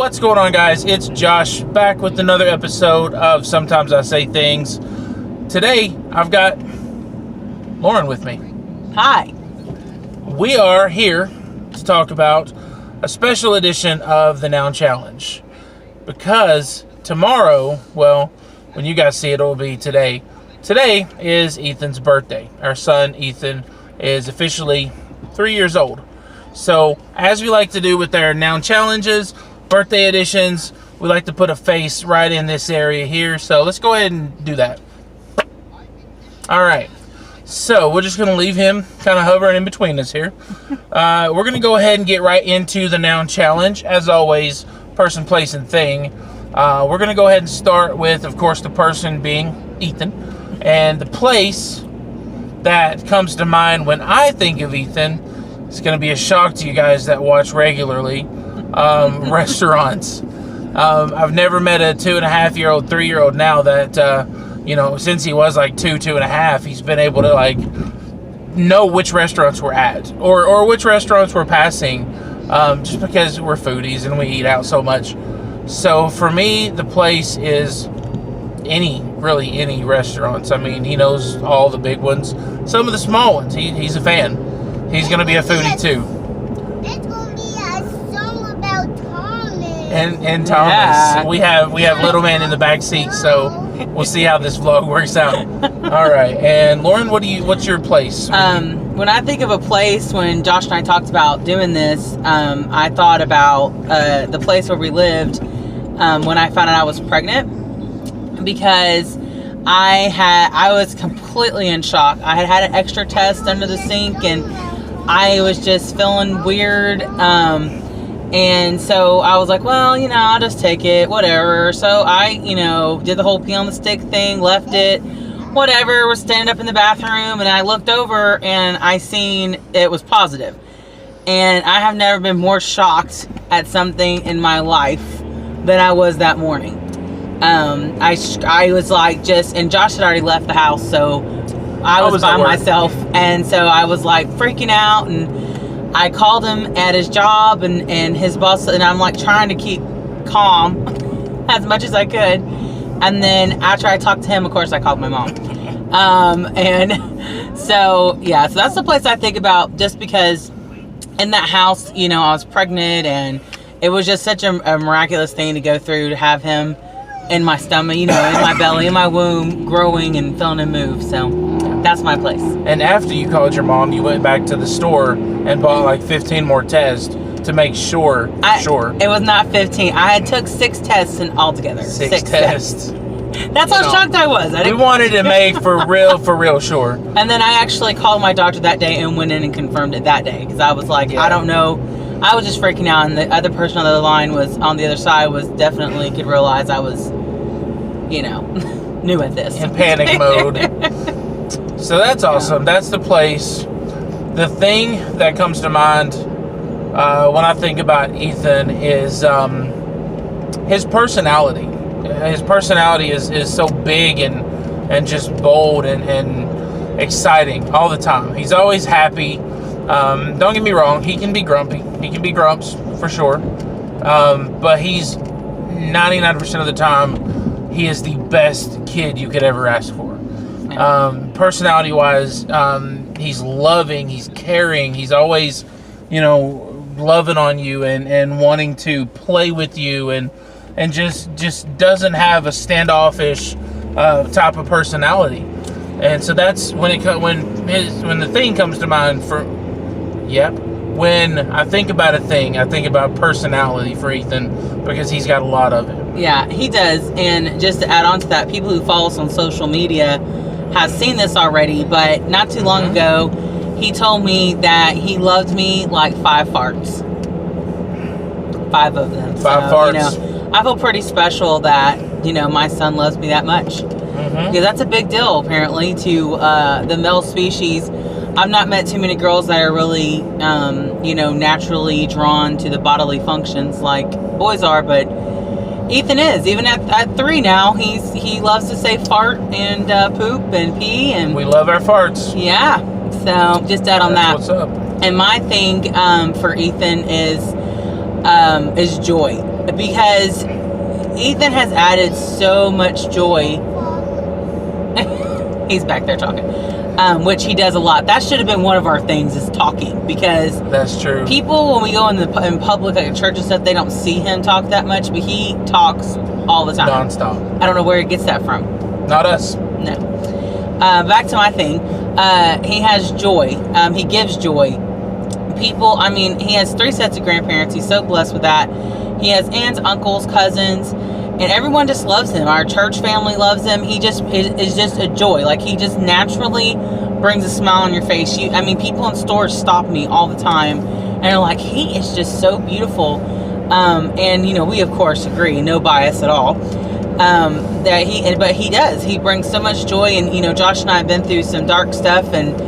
What's going on, guys? It's Josh back with another episode of Sometimes I Say Things. Today, I've got Lauren with me. Hi. We are here to talk about a special edition of the Noun Challenge. Because tomorrow, well, when you guys see it, it'll be today. Today is Ethan's birthday. Our son, Ethan, is officially 3 years old. So, as we like to do with our Noun Challenges, birthday editions, we like to put a face right in this area here. So, let's go ahead and do that. Alright. So, we're just going to leave him kind of hovering in between us here. We're going to go ahead and get right into the Noun Challenge. As always, person, place, and thing. We're going to go ahead and start with, of course, the person being Ethan. And the place that comes to mind when I think of Ethan, it's going to be a shock to you guys that watch regularly, restaurants. I've never met a 2.5-year-old, 3-year-old now that, since he was like 2.5, he's been able to like know which restaurants we're at or which restaurants we're passing, just because we're foodies and we eat out so much. So for me, the place is any restaurants. I mean, he knows all the big ones, some of the small ones. He's a fan. He's gonna be a foodie too. It's gonna be a song about Thomas. And Thomas. Yeah. We have little man in the back seat, so we'll see how this vlog works out. All right. And Lauren, what's your place? When I think of a place, when Josh and I talked about doing this, I thought about the place where we lived when I found out I was pregnant, because I was completely in shock. I had an extra test under the sink, and I was just feeling weird. And so I was like, well, I'll just take it, whatever. So I, did the whole pee on the stick thing, left it, whatever. We're standing up in the bathroom, and I looked over and I seen it was positive. And I have never been more shocked at something in my life than I was that morning. I was like and Josh had already left the house, so I was by myself, and so I was like freaking out, and I called him at his job and his boss, and I'm like trying to keep calm as much as I could. And then after I talked to him, of course, I called my mom. And so that's the place I think about, just because in that house, I was pregnant, and it was just such a miraculous thing to go through, to have him in my stomach, in my belly, in my womb, growing and feeling him move. So that's my place. And after you called your mom, you went back to the store and bought like 15 more tests to make sure. It was not 15. I had took 6 tests in altogether. Six tests. That's how shocked I was. We wanted to make for real sure. And then I actually called my doctor that day and went in and confirmed it that day, because I was like, I don't know. I was just freaking out, and the other person on the other line was on the other side was definitely could realize I was, new at this. In panic mode. So that's awesome. Yeah. That's the place. The thing that comes to mind when I think about Ethan is his personality. His personality is so big and just bold and exciting all the time. He's always happy. Don't get me wrong, he can be grumpy. He can be grumps, for sure. But he's 99% of the time, he is the best kid you could ever ask for. Personality-wise, he's loving, he's caring, he's always, loving on you and wanting to play with you, and just doesn't have a standoffish type of personality. And so that's when the thing comes to mind when I think about a thing, I think about personality for Ethan, because he's got a lot of it. Yeah, he does. And just to add on to that, people who follow us on social media have seen this already, but not too long ago, he told me that he loved me like 5 farts. 5 of them. 5 farts. I feel pretty special that, my son loves me that much. Because that's a big deal, apparently, to the male species. I've not met too many girls that are really, naturally drawn to the bodily functions like boys are, but Ethan is. Even at 3 now, he loves to say fart and poop and pee, and we love our farts. Yeah. So just add on that. What's up? And my thing for Ethan is joy. because Ethan has added so much joy. He's back there talking, which he does a lot. That should have been one of our things, is talking, because That's true. people, when we go in public, like at church and stuff, they don't see him talk that much, but he talks all the time. Nonstop. I don't know where he gets that from. Not us. No. Back to my thing. He has joy. He gives joy. People, I mean, he has 3 sets of grandparents. He's so blessed with that. He has aunts, uncles, cousins, and everyone just loves him. Our church family loves him. He just is just a joy. Like, he just naturally brings a smile on your face. People in stores stop me all the time, and they're like, he is just so beautiful. And, we, of course, agree. No bias at all. But he does. He brings so much joy, and Josh and I have been through some dark stuff and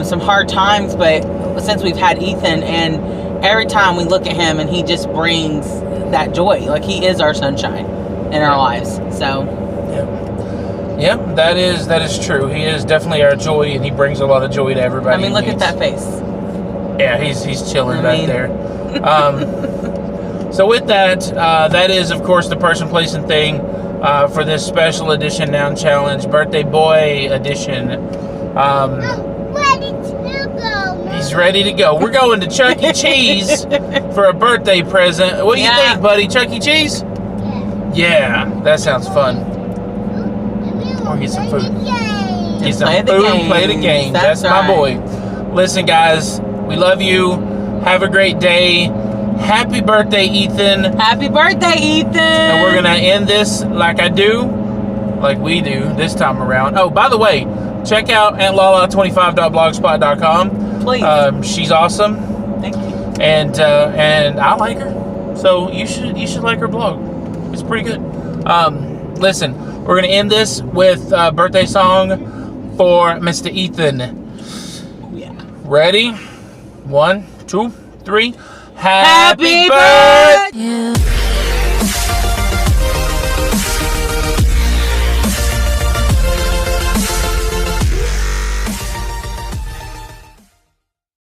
some hard times, but since we've had Ethan, and every time we look at him, and he just brings that joy. Like, he is our sunshine in our lives. So yeah, that is true. He is definitely our joy, and he brings a lot of joy to everybody. look at that face. Yeah, he's chilling back there. So with that, that is, of course, the person, place, and thing for this special edition Noun Challenge, Birthday Boy edition. Ready to go. He's ready to go. We're going to Chuck E. Cheese for a birthday present. What do you think, buddy? Chuck E. Cheese? Yeah, that sounds fun. Or get some food. Get some food and play the game. That's my boy. Listen, guys, we love you. Have a great day. Happy birthday, Ethan. Happy birthday, Ethan. And we're going to end this like we do this time around. Oh, by the way, check out AuntLala25.blogspot.com. Please. She's awesome. Thank you. And I like her. So you should like her blog. It's pretty good. Listen, we're going to end this with a birthday song for Mr. Ethan. Oh, yeah. Ready? 1, 2, 3. Happy birthday!